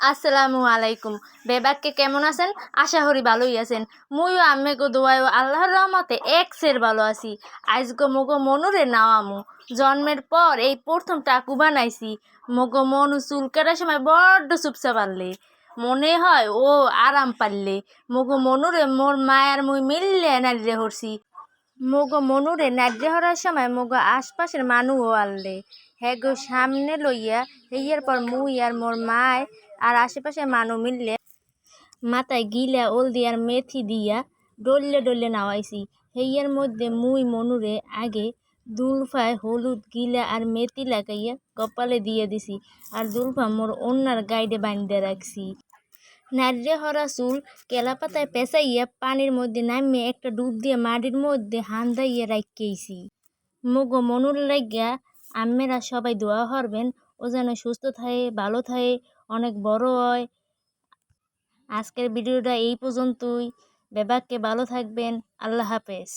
আসসালামু আলাইকুম। বেবাককে কেমন আছেন? আশা করি ভালোই আছেন। মুইও আম্মেগো দোয়ায় আল্লাহর রহমতে একসের ভালো আছি। আজগো মগো মনুরে নাওয়ামু। জন্মের পর এই প্রথম টাকু বানাইছি। মগো মনু চুল কাটার সময় বড্ড চুপচা পারলে মনে হয় ও আরাম পারলে। মগো মনুরে মোর মায়ার মুই মিললে নাড়িয়ে হরছি। মগো মনুরে নাড়িয়ে হরার সময় মগো আশপাশের মানুষও আনলে হ্যাঁ গো সামনে লইয়া হইয়ার পর মুই আর মোর মায় আর আশেপাশের মানুষ মিললে মাথায় গিলা হলদি আর মেথি দিয়া ডললে ডললে নাওয়াইছি। হেইয়ার মধ্যে মুই মনুরে আগে দুলফায় হলুদ গিলা আর মেথি লাগাইয়া কপালে দিয়ে দিছি আর দুলফা মোর অন্যার গাইডে বাঁধতে রাখছি। নাড়িয়ে হরা চুল কেলা পাতায় পেঁচাইয়া পানির মধ্যে নামিয়ে একটা ডুব দিয়ে মাটির মধ্যে হান্দাইয়া রাখিয়েছি। মগো মনুর লাগিয়া আম্মেরা সবাই দোয়া করবেন ও যেন সুস্থ থাকে, ভালো থাকে, অনেক বড় হয়। আজকের ভিডিওটা এই পর্যন্তই। বেবাককে ভালো থাকবেন। আল্লাহ হাফেজ।